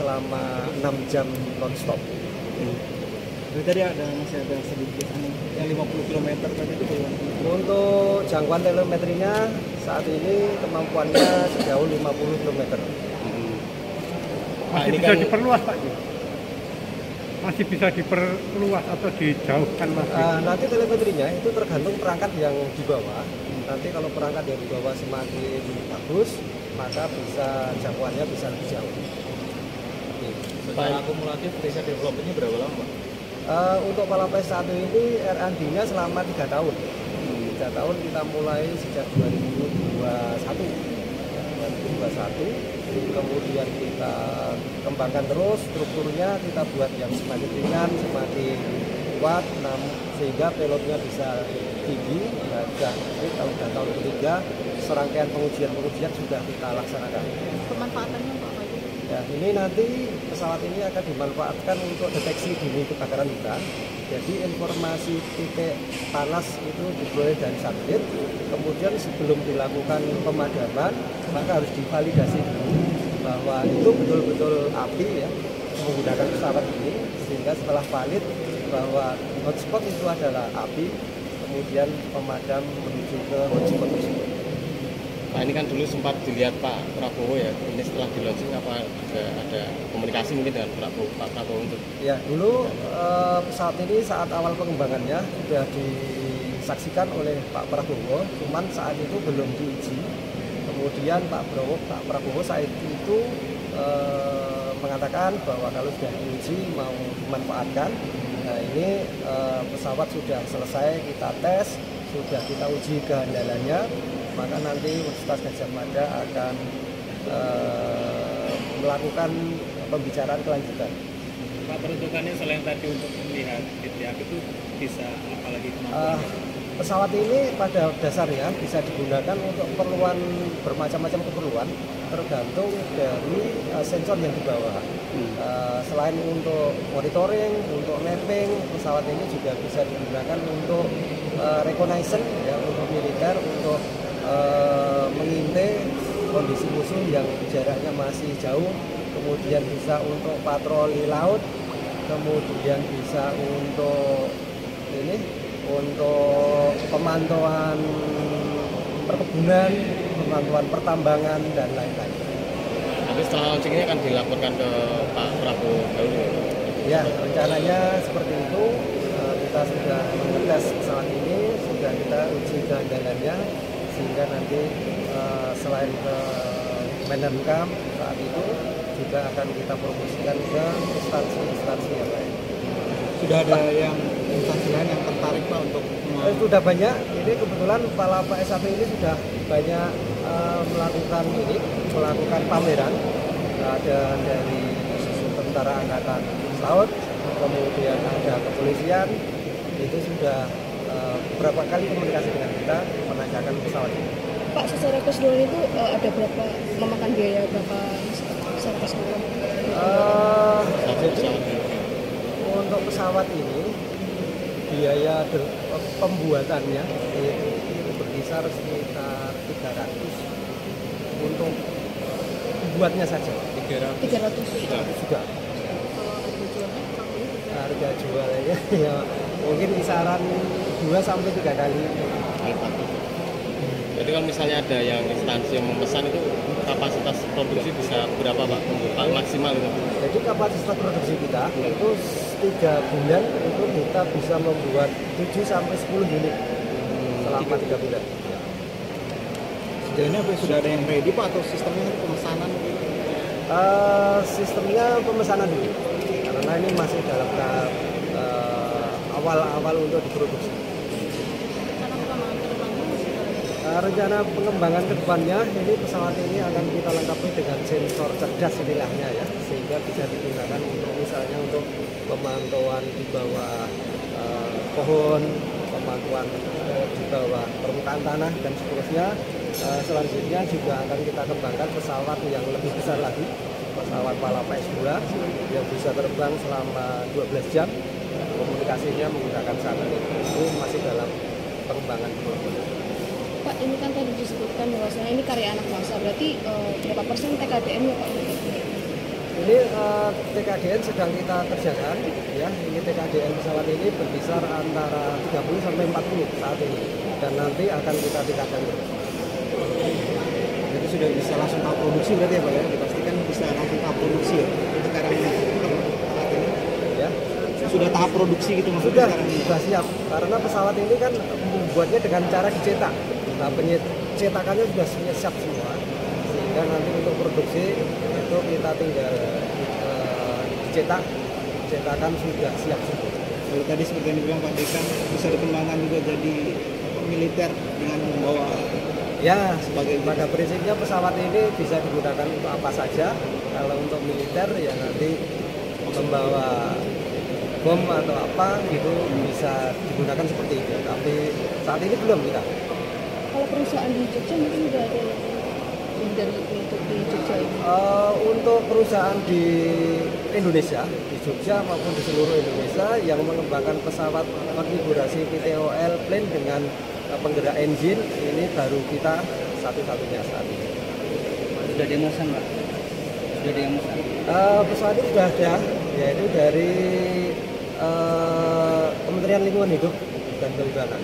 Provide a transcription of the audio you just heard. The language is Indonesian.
selama 6 jam non-stop. Jadi tadi masih ada sedikit yang 50 km tadi itu bagaimana? Untuk jangkauan telemetrinya saat ini kemampuannya sejauh 50 km. Masih bisa diperluas Pak? Masih bisa diperluas atau dijauhkan lagi? Nanti telemetrinya itu tergantung perangkat yang dibawa. Nanti kalau perangkat yang dibawa semakin bagus, maka bisa jangkauannya bisa lebih jauh. Secara akumulatif riset developmentnya berapa lama Pak? Untuk Palapa S1 ini R&D-nya selama 3 tahun. 3 tahun kita mulai sejak 2021. Kemudian kita kembangkan terus strukturnya, kita buat yang semakin ringan, semakin kuat, sehingga payloadnya bisa tinggi. Tahun ketiga serangkaian pengujian sudah kita laksanakan. Pemanfaatannya Pak? Ya, ini nanti pesawat ini akan dimanfaatkan untuk deteksi dini kebakaran hutan. Jadi informasi titik panas itu diperoleh dari satelit. Kemudian sebelum dilakukan pemadaman, maka harus divalidasi dulu bahwa itu betul-betul api ya, menggunakan pesawat ini. Sehingga setelah valid bahwa hotspot itu adalah api, kemudian pemadam menuju ke hotspot tersebut. Pak, ini kan dulu sempat dilihat Pak Prabowo ya, ini setelah di launching apa ada komunikasi mungkin dengan Pak Prabowo untuk? Ya, dulu pesawat ini saat awal pengembangannya sudah disaksikan oleh Pak Prabowo, cuman saat itu belum diuji. Kemudian Pak Prabowo saat itu mengatakan bahwa kalau sudah diuji mau dimanfaatkan. Nah ini pesawat sudah selesai kita tes, sudah kita uji kehandalannya, maka nanti Universitas Gadjah Mada akan melakukan pembicaraan kelanjutan. Pak, peruntukannya selain tadi untuk melihat titik itu bisa apalagi kemampuannya? Pesawat ini pada dasarnya bisa digunakan untuk keperluan bermacam-macam keperluan, tergantung dari sensor yang dibawa. Selain untuk monitoring, untuk mapping, pesawat ini juga bisa digunakan untuk reconnaissance ya, untuk militer, untuk mengintai kondisi musuh yang jaraknya masih jauh, kemudian bisa untuk patroli laut, kemudian bisa untuk pemantauan perkebunan, pemantauan pertambangan dan lain-lain. Tapi setelah launching ini akan dilaporkan ke Pak Prabowo dahulu. Ya, rencananya seperti itu. Kita sudah mengetes pesawat ini, sudah kita uji kehandalannya, sehingga nanti selain ke Mendenkam saat itu juga akan kita promosikan ke instansi-instansi yang lain. Sudah ada yang instansi lain yang tertarik Pak untuk sudah banyak. Ini kebetulan Palapa S1 ini sudah banyak melakukan pameran. Ada dari Tentara Angkatan Laut, kemudian ada kepolisian. Itu sudah beberapa kali komunikasi dengan kita menanyakan pesawat ini. Pak, secara keseluruhan itu ada berapa, memakan biaya berapa secara keseluruhan? Jadi untuk pesawat ini biaya pembuatannya itu berkisar sekitar 300 untuk buatnya saja. 300 juga. Harga jualnya ya mungkin kisaran 2 sampai 3 kali. Jadi kalau misalnya ada yang instansi yang memesan itu kapasitas produksi bisa berapa Pak? Maksimal itu? Jadi kapasitas produksi kita itu 3 bulan itu kita bisa membuat 7 sampai 10 unit selama 3 bulan. sejauh ini apa sudah ada yang ready Pak atau sistemnya pemesanan? Sistemnya pemesanan dulu karena ini masih dalam tahap awal-awal untuk diproduksi. Rencana pengembangan ke depannya ini pesawat ini akan kita lengkapi dengan sensor cerdas istilahnya ya, sehingga bisa digunakan untuk misalnya untuk pemantauan di bawah pohon, pemantauan di bawah permukaan tanah dan seterusnya. Selanjutnya juga akan kita kembangkan pesawat yang lebih besar lagi, pesawat Palapa S2 yang bisa terbang selama 12 jam, komunikasinya menggunakan satelit. Itu masih dalam pengembangan. Pak, ini kan tadi disebutkan bahwasanya ini karya anak bangsa, berarti berapa persen TKDM ya Pak? Ini TKDN sedang kita kerjakan ya. Ini TKDN pesawat ini berkisar antara 30 sampai 40 saat ini dan nanti akan kita tingkatkan terus. Jadi sudah bisa langsung tahap produksi berarti ya Pak ya? Dipastikan bisa langsung tahap produksi ya? Sekarang ini saat ini Ya. sudah tahap produksi gitu maksudnya Sudah, sekarang ini? sudah siap. Karena pesawat ini kan membuatnya dengan cara dicetak. Nah, pencetakannya sudah siap semua. Sehingga nanti untuk produksi itu kita tinggal dicetak. Cetakan sudah siap semua. Kalau tadi seperti yang dibilang Pak Dekan bisa dikembangkan juga jadi militer dengan membawa Ya, sebagai pada prinsipnya pesawat ini bisa digunakan untuk apa saja. Kalau untuk militer ya nanti membawa bom atau apa gitu bisa digunakan seperti itu. Tapi saat ini belum kita. Kalau perusahaan di Jogja mungkin udah ada yang dari untuk di Jogja ini. Untuk perusahaan di Indonesia, di Jogja maupun di seluruh Indonesia yang mengembangkan pesawat konfigurasi VTOL plane dengan penggerak engine ini baru kita satu-satunya saat ini. sudah dimesan Pak? Sudah dimesan? Pesawat ini sudah ada, yaitu dari Kementerian Lingkungan Hidup dan Kehutanan.